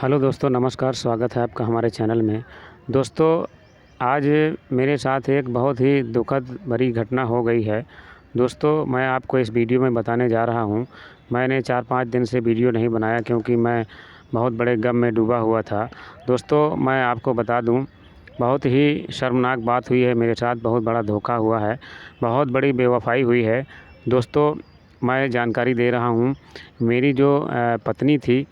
Hello दोस्तों, नमस्कार। स्वागत है आपका हमारे चैनल में। दोस्तों, आज मेरे साथ एक बहुत ही दुखद भरी घटना हो गई है। दोस्तों, मैं आपको इस वीडियो में बताने जा रहा हूँ। मैंने 4-5 दिन से वीडियो नहीं बनाया क्योंकि मैं बहुत बड़े गम में डूबा हुआ था। दोस्तों, मैं आपको बता दूँ, बहुत ही शर्मनाक बात हुई है मेरे साथ। बहुत बड़ा धोखा हुआ है, बहुत बड़ी बेवफ़ाई हुई है। दोस्तों, मैं जानकारी दे रहा हूँ। मेरी जो पत्नी थी,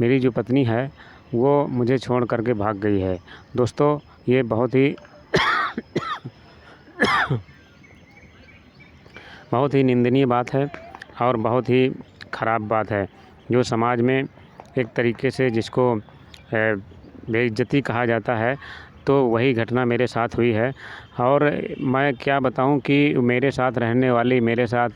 मेरी जो पत्नी है, वो मुझे छोड़ कर के भाग गई है। दोस्तों, ये बहुत ही निंदनीय बात है और बहुत ही ख़राब बात है, जो समाज में एक तरीके से जिसको बेइज्जती कहा जाता है। तो वही घटना मेरे साथ हुई है। और मैं क्या बताऊं कि मेरे साथ रहने वाली, मेरे साथ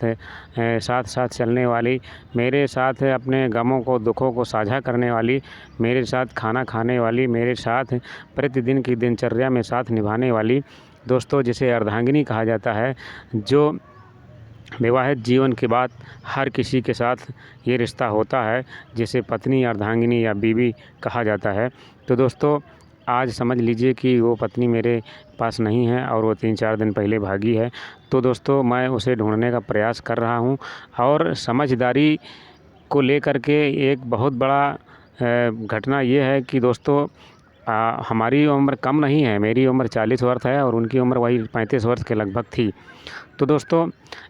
साथ साथ चलने वाली, मेरे साथ अपने गमों को, दुखों को साझा करने वाली, मेरे साथ खाना खाने वाली, मेरे साथ प्रतिदिन की दिनचर्या में साथ निभाने वाली, दोस्तों जिसे अर्धांगिनी कहा जाता है, जो विवाहित जीवन के बाद हर किसी के साथ ये रिश्ता होता है, जिसे पत्नी, अर्धांगिनी या बीवी कहा जाता है। तो दोस्तों, आज समझ लीजिए कि वो पत्नी मेरे पास नहीं है और वो 3-4 दिन पहले भागी है। तो दोस्तों, मैं उसे ढूंढने का प्रयास कर रहा हूँ और समझदारी को लेकर के एक बहुत बड़ा घटना ये है कि दोस्तों, हमारी उम्र कम नहीं है। मेरी उम्र 40 वर्ष है और उनकी उम्र वही 35 वर्ष के लगभग थी। तो दोस्तों,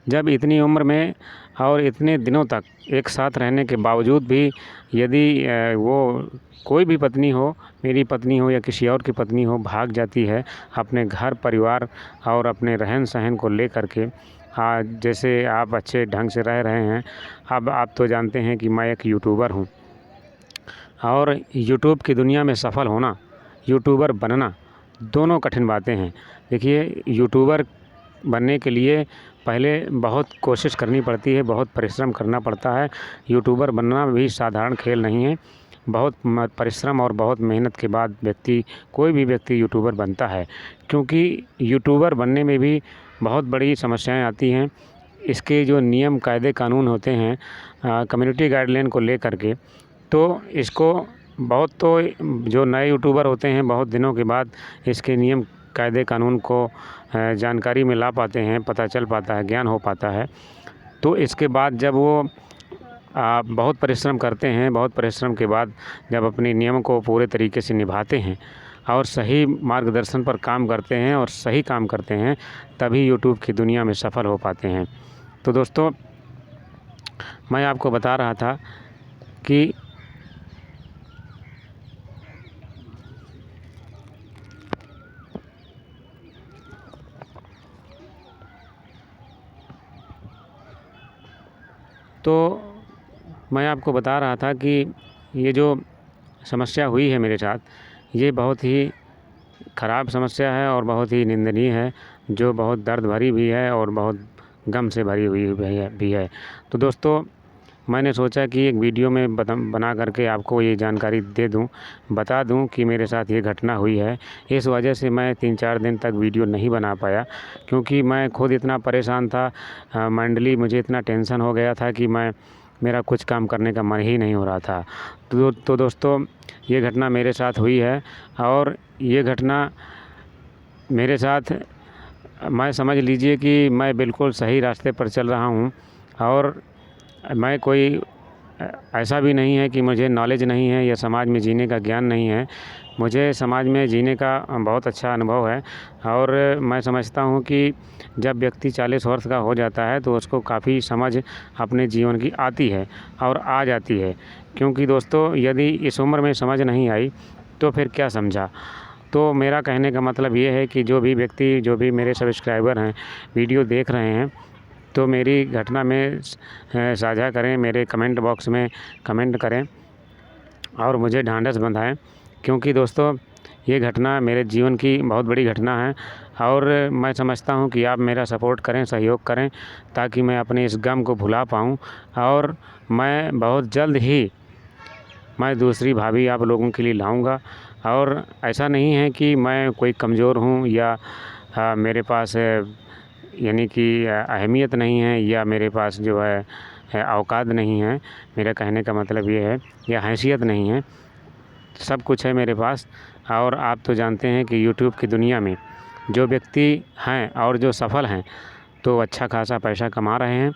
जब इतनी उम्र में और इतने दिनों तक एक साथ रहने के बावजूद भी यदि वो कोई भी पत्नी हो, मेरी पत्नी हो या किसी और की पत्नी हो, भाग जाती है अपने घर परिवार और अपने रहन सहन को लेकर के, जैसे आप अच्छे ढंग से रह रहे हैं। अब आप तो जानते हैं कि मैं एक यूट्यूबर हूँ और यूट्यूब की दुनिया में सफल होना, यूट्यूबर बनना, दोनों कठिन बातें हैं। देखिए, यूट्यूबर बनने के लिए पहले बहुत कोशिश करनी पड़ती है, बहुत परिश्रम करना पड़ता है। यूट्यूबर बनना भी साधारण खेल नहीं है। बहुत परिश्रम और बहुत मेहनत के बाद कोई भी व्यक्ति यूट्यूबर बनता है, क्योंकि यूट्यूबर बनने में भी बहुत बड़ी समस्याएं आती हैं। इसके जो नियम कायदे कानून होते हैं, कम्युनिटी गाइडलाइन को लेकर के, तो इसको बहुत तो जो नए यूट्यूबर होते हैं, बहुत दिनों के बाद इसके नियम कायदे कानून को जानकारी में ला पाते हैं, पता चल पाता है, ज्ञान हो पाता है। तो इसके बाद जब वो बहुत परिश्रम करते हैं, बहुत परिश्रम के बाद जब अपने नियम को पूरे तरीके से निभाते हैं और सही मार्गदर्शन पर काम करते हैं और सही काम करते हैं, तभी यूट्यूब की दुनिया में सफल हो पाते हैं। तो दोस्तों, मैं आपको बता रहा था कि तो मैं आपको बता रहा था कि ये जो समस्या हुई है मेरे साथ, ये बहुत ही ख़राब समस्या है और बहुत ही निंदनीय है, जो बहुत दर्द भरी भी है और बहुत गम से भरी हुई भी है। तो दोस्तों, मैंने सोचा कि एक वीडियो में बना करके आपको ये जानकारी दे दूं, बता दूं कि मेरे साथ ये घटना हुई है। इस वजह से मैं 3-4 दिन तक वीडियो नहीं बना पाया, क्योंकि मैं खुद इतना परेशान था। मेंटली मुझे इतना टेंशन हो गया था कि मेरा कुछ काम करने का मन ही नहीं हो रहा था। तो दोस्तों, ये घटना मेरे साथ हुई है और ये घटना मेरे साथ, मैं समझ लीजिए कि मैं बिल्कुल सही रास्ते पर चल रहा हूँ और मैं कोई ऐसा भी नहीं है कि मुझे नॉलेज नहीं है या समाज में जीने का ज्ञान नहीं है। मुझे समाज में जीने का बहुत अच्छा अनुभव है और मैं समझता हूँ कि जब व्यक्ति 40 वर्ष का हो जाता है तो उसको काफ़ी समझ अपने जीवन की आती है और आ जाती है। क्योंकि दोस्तों, यदि इस उम्र में समझ नहीं आई तो फिर क्या समझा। तो मेरा कहने का मतलब ये है कि जो भी व्यक्ति, जो भी मेरे सब्सक्राइबर हैं, वीडियो देख रहे हैं, तो मेरी घटना में साझा करें, मेरे कमेंट बॉक्स में कमेंट करें और मुझे ढांढस बंधाएं, क्योंकि दोस्तों, ये घटना मेरे जीवन की बहुत बड़ी घटना है और मैं समझता हूँ कि आप मेरा सपोर्ट करें, सहयोग करें, ताकि मैं अपने इस गम को भुला पाऊँ और मैं बहुत जल्द ही मैं दूसरी भाभी आप लोगों के लिए लाऊंगा। और ऐसा नहीं है कि मैं कोई कमज़ोर हूँ या मेरे पास यानी कि अहमियत नहीं है या मेरे पास जो है औकात नहीं है। मेरा कहने का मतलब ये है, या हैसियत नहीं है। सब कुछ है मेरे पास। और आप तो जानते हैं कि यूट्यूब की दुनिया में जो व्यक्ति हैं और जो सफल हैं तो अच्छा खासा पैसा कमा रहे हैं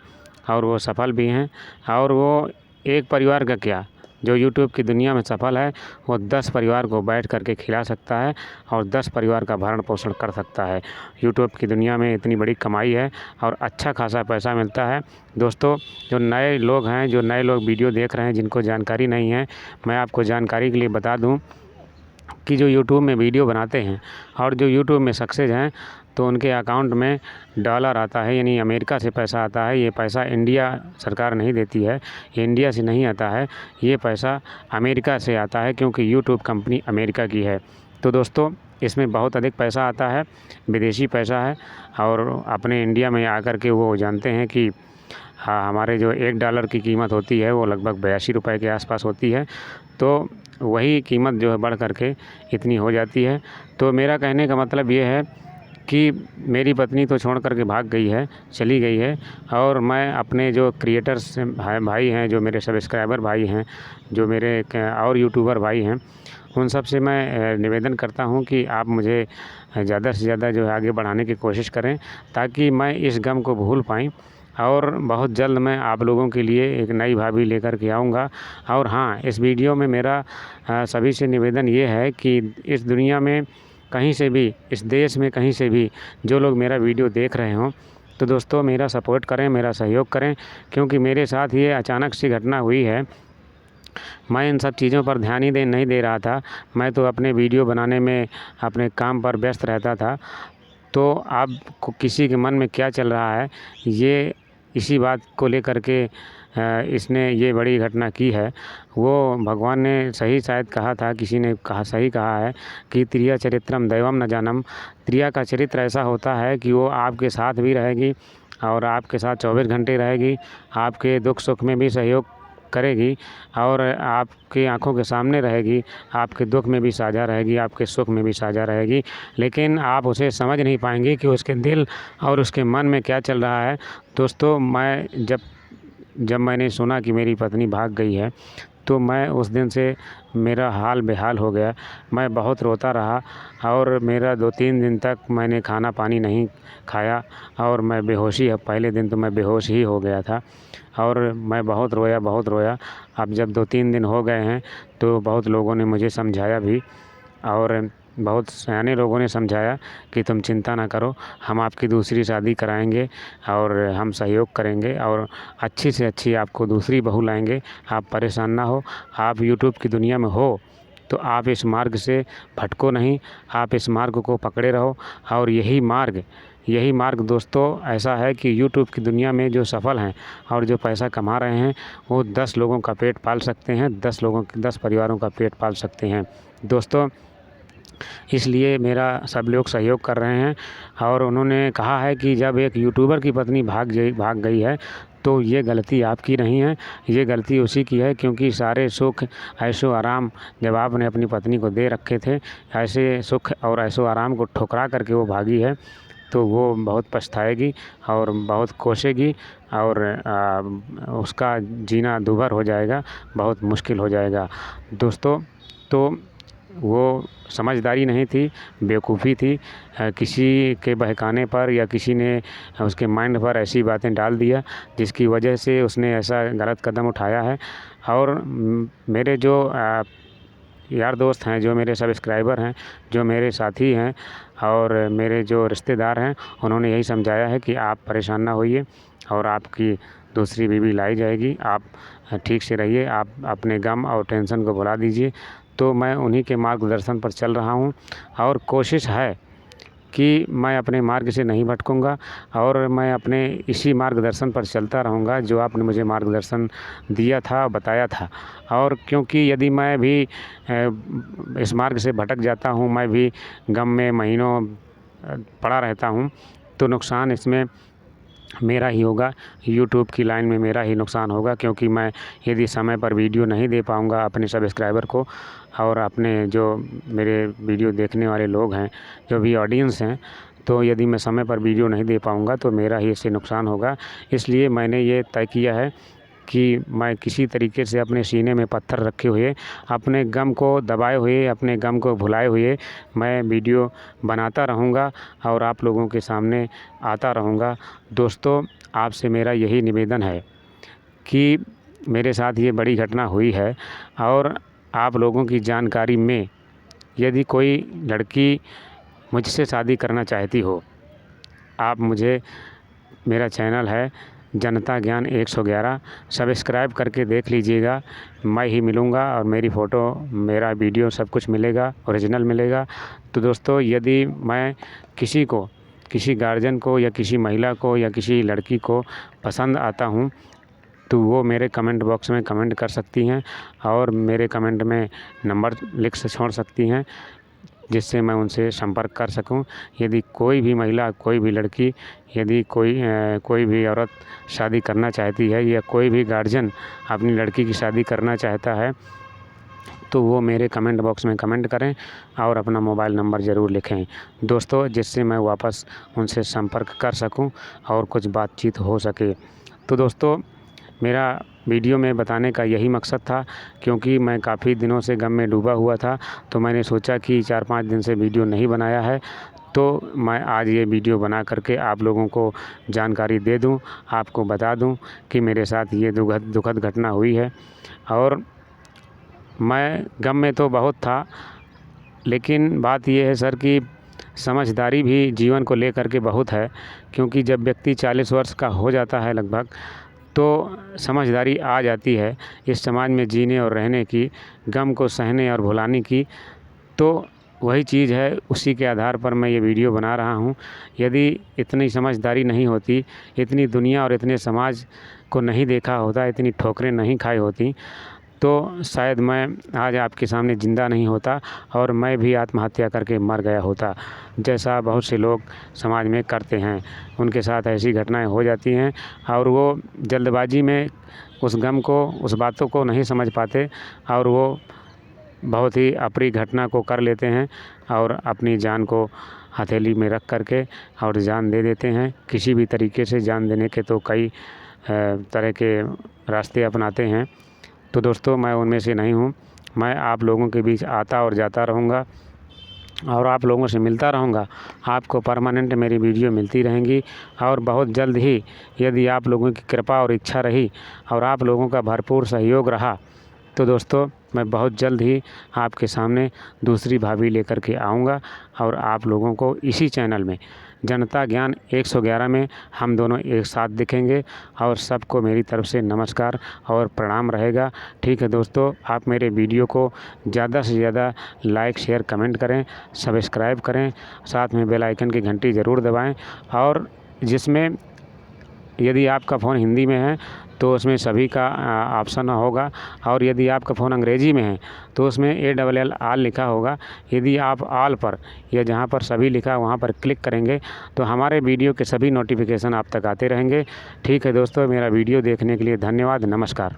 और वो सफल भी हैं। और वो एक परिवार का क्या, जो यूट्यूब की दुनिया में सफल है वो 10 परिवार को बैठ कर के खिला सकता है और 10 परिवार का भरण पोषण कर सकता है। यूट्यूब की दुनिया में इतनी बड़ी कमाई है और अच्छा खासा पैसा मिलता है। दोस्तों, जो नए लोग हैं, जो नए लोग वीडियो देख रहे हैं, जिनको जानकारी नहीं है, मैं आपको जानकारी के लिए बता दूं कि जो यूट्यूब में वीडियो बनाते हैं और जो यूट्यूब में सक्सेस हैं तो उनके अकाउंट में डॉलर आता है, यानी अमेरिका से पैसा आता है। ये पैसा इंडिया सरकार नहीं देती है, ये इंडिया से नहीं आता है, ये पैसा अमेरिका से आता है, क्योंकि यूट्यूब कंपनी अमेरिका की है। तो दोस्तों, इसमें बहुत अधिक पैसा आता है, विदेशी पैसा है। और अपने इंडिया में आकर के वो जानते हैं कि हाँ, हमारे जो $1 की कीमत होती है वो लगभग 82 रुपये के आसपास होती है। तो वही कीमत जो है बढ़ कर के इतनी हो जाती है। तो मेरा कहने का मतलब ये है कि मेरी पत्नी तो छोड़ कर के भाग गई है, चली गई है, और मैं अपने जो क्रिएटर्स हैं, भाई हैं, जो मेरे सब्सक्राइबर भाई हैं, जो मेरे और यूट्यूबर भाई हैं, उन सब से मैं निवेदन करता हूं कि आप मुझे ज़्यादा से ज़्यादा जो है आगे बढ़ाने की कोशिश करें, ताकि मैं इस गम को भूल पाएँ। और बहुत जल्द मैं आप लोगों के लिए एक नई भाभी लेकर के आऊँगा। और हाँ, इस वीडियो में मेरा सभी से निवेदन ये है कि इस दुनिया में कहीं से भी, इस देश में कहीं से भी जो लोग मेरा वीडियो देख रहे हों तो दोस्तों मेरा सपोर्ट करें, मेरा सहयोग करें, क्योंकि मेरे साथ ये अचानक सी घटना हुई है। मैं इन सब चीज़ों पर ध्यान ही नहीं दे रहा था। मैं तो अपने वीडियो बनाने में, अपने काम पर व्यस्त रहता था। तो आपको किसी के मन में क्या चल रहा है, ये इसी बात को लेकर के इसने ये बड़ी घटना की है। वो भगवान ने सही शायद कहा था, किसी ने कहा, सही कहा है कि त्रिया चरित्रम दैवम न जानम। त्रिया का चरित्र ऐसा होता है कि वो आपके साथ भी रहेगी और आपके साथ 24 घंटे रहेगी, आपके दुख सुख में भी सहयोग करेगी और आपकी आंखों के सामने रहेगी, आपके दुख में भी साझा रहेगी, आपके सुख में भी साझा रहेगी। लेकिन आप उसे समझ नहीं पाएंगे कि उसके दिल और उसके मन में क्या चल रहा है। दोस्तों, मैं जब मैंने सुना कि मेरी पत्नी भाग गई है तो मैं उस दिन से मेरा हाल बेहाल हो गया। मैं बहुत रोता रहा और मेरा 2-3 दिन तक मैंने खाना पानी नहीं खाया और मैं बेहोशी, पहले दिन तो मैं बेहोश ही हो गया था और मैं बहुत रोया, बहुत रोया। अब जब 2-3 दिन हो गए हैं तो बहुत लोगों ने मुझे समझाया भी और बहुत सयाने लोगों ने समझाया कि तुम चिंता ना करो, हम आपकी दूसरी शादी कराएंगे और हम सहयोग करेंगे और अच्छी से अच्छी आपको दूसरी बहू लाएंगे, आप परेशान ना हो। आप यूट्यूब की दुनिया में हो तो आप इस मार्ग से भटको नहीं, आप इस मार्ग को पकड़े रहो। और यही मार्ग दोस्तों ऐसा है कि यूट्यूब की दुनिया में जो सफल हैं और जो पैसा कमा रहे हैं वो 10 लोगों का पेट पाल सकते हैं, 10 परिवारों का पेट पाल सकते हैं दोस्तों। इसलिए मेरा सब लोग सहयोग कर रहे हैं और उन्होंने कहा है कि जब एक यूट्यूबर की पत्नी भाग गई है तो ये गलती आपकी नहीं है, ये गलती उसी की है, क्योंकि सारे सुख ऐशो आराम जब आपने अपनी पत्नी को दे रखे थे, ऐसे सुख और ऐशो आराम को ठुकरा करके वो भागी है, तो वो बहुत पछताएगी और बहुत कोसेगी और उसका जीना दूभर हो जाएगा, बहुत मुश्किल हो जाएगा दोस्तों। तो वो समझदारी नहीं थी, बेवकूफ़ी थी, किसी के बहकाने पर या किसी ने उसके माइंड पर ऐसी बातें डाल दिया जिसकी वजह से उसने ऐसा गलत कदम उठाया है। और मेरे जो यार दोस्त हैं, जो मेरे सब्सक्राइबर हैं, जो मेरे साथी हैं और मेरे जो रिश्तेदार हैं, उन्होंने यही समझाया है कि आप परेशान ना होइए और आपकी दूसरी बीवी लाई जाएगी, आप ठीक से रहिए, आप अपने गम और टेंशन को भुला दीजिए। तो मैं उन्हीं के मार्गदर्शन पर चल रहा हूँ और कोशिश है कि मैं अपने मार्ग से नहीं भटकूंगा और मैं अपने इसी मार्गदर्शन पर चलता रहूँगा जो आपने मुझे मार्गदर्शन दिया था, बताया था। और क्योंकि यदि मैं भी इस मार्ग से भटक जाता हूँ, मैं भी गम में महीनों पड़ा रहता हूँ, तो नुकसान इसमें मेरा ही होगा, यूट्यूब की लाइन में मेरा ही नुकसान होगा, क्योंकि मैं यदि समय पर वीडियो नहीं दे पाऊँगा अपने सब्सक्राइबर को और अपने जो मेरे वीडियो देखने वाले लोग हैं, जो भी ऑडियंस हैं, तो यदि मैं समय पर वीडियो नहीं दे पाऊँगा तो मेरा ही इससे नुकसान होगा। इसलिए मैंने ये तय किया है कि मैं किसी तरीके से अपने सीने में पत्थर रखे हुए, अपने गम को दबाए हुए, अपने गम को भुलाए हुए मैं वीडियो बनाता रहूँगा और आप लोगों के सामने आता रहूँगा। दोस्तों, आपसे मेरा यही निवेदन है कि मेरे साथ ये बड़ी घटना हुई है और आप लोगों की जानकारी में यदि कोई लड़की मुझसे शादी करना चाहती हो, आप मुझे, मेरा चैनल है जनता ज्ञान 111, सब्सक्राइब करके देख लीजिएगा। मैं ही मिलूँगा और मेरी फ़ोटो, मेरा वीडियो सब कुछ मिलेगा, ओरिजिनल मिलेगा। तो दोस्तों, यदि मैं किसी को, किसी गार्जियन को या किसी महिला को या किसी लड़की को पसंद आता हूँ तो वो मेरे कमेंट बॉक्स में कमेंट कर सकती हैं और मेरे कमेंट में नंबर लिख से छोड़ सकती हैं, जिससे मैं उनसे संपर्क कर सकूं। यदि कोई भी महिला, कोई भी लड़की, यदि कोई भी औरत शादी करना चाहती है या कोई भी गार्जियन अपनी लड़की की शादी करना चाहता है तो वो मेरे कमेंट बॉक्स में कमेंट करें और अपना मोबाइल नंबर ज़रूर लिखें दोस्तों, जिससे मैं वापस उनसे संपर्क कर सकूं और कुछ बातचीत हो सके। तो दोस्तों, मेरा वीडियो में बताने का यही मकसद था, क्योंकि मैं काफ़ी दिनों से गम में डूबा हुआ था, तो मैंने सोचा कि 4-5 दिन से वीडियो नहीं बनाया है, तो मैं आज ये वीडियो बना करके आप लोगों को जानकारी दे दूं, आपको बता दूं कि मेरे साथ ये दुखद घटना हुई है। और मैं गम में तो बहुत था, लेकिन बात ये है सर कि समझदारी भी जीवन को लेकर के बहुत है, क्योंकि जब व्यक्ति 40 वर्ष का हो जाता है लगभग, तो समझदारी आ जाती है इस समाज में जीने और रहने की, गम को सहने और भुलाने की। तो वही चीज़ है, उसी के आधार पर मैं ये वीडियो बना रहा हूँ। यदि इतनी समझदारी नहीं होती, इतनी दुनिया और इतने समाज को नहीं देखा होता, इतनी ठोकरें नहीं खाई होती, तो शायद मैं आज आपके सामने ज़िंदा नहीं होता और मैं भी आत्महत्या करके मर गया होता, जैसा बहुत से लोग समाज में करते हैं। उनके साथ ऐसी घटनाएं हो जाती हैं और वो जल्दबाजी में उस गम को, उस बातों को नहीं समझ पाते और वो बहुत ही अप्रिय घटना को कर लेते हैं और अपनी जान को हथेली में रख करके और जान दे देते हैं। किसी भी तरीके से जान देने के तो कई तरह के रास्ते अपनाते हैं। तो दोस्तों, मैं उनमें से नहीं हूँ। मैं आप लोगों के बीच आता और जाता रहूँगा और आप लोगों से मिलता रहूँगा। आपको परमानेंट मेरी वीडियो मिलती रहेंगी और बहुत जल्द ही, यदि आप लोगों की कृपा और इच्छा रही और आप लोगों का भरपूर सहयोग रहा, तो दोस्तों मैं बहुत जल्द ही आपके सामने दूसरी भाभी लेकर के आऊँगा और आप लोगों को इसी चैनल में जनता ज्ञान 111 में हम दोनों एक साथ दिखेंगे। और सबको मेरी तरफ से नमस्कार और प्रणाम रहेगा। ठीक है दोस्तों, आप मेरे वीडियो को ज़्यादा से ज़्यादा लाइक, शेयर, कमेंट करें, सब्सक्राइब करें, साथ में बेल आइकन की घंटी ज़रूर दबाएं। और जिसमें यदि आपका फ़ोन हिंदी में है तो उसमें सभी का ऑप्शन होगा, और यदि आपका फ़ोन अंग्रेजी में है तो उसमें ALL आल लिखा होगा। यदि आप आल पर या जहां पर सभी लिखा वहां पर क्लिक करेंगे तो हमारे वीडियो के सभी नोटिफिकेशन आप तक आते रहेंगे। ठीक है दोस्तों, मेरा वीडियो देखने के लिए धन्यवाद। नमस्कार।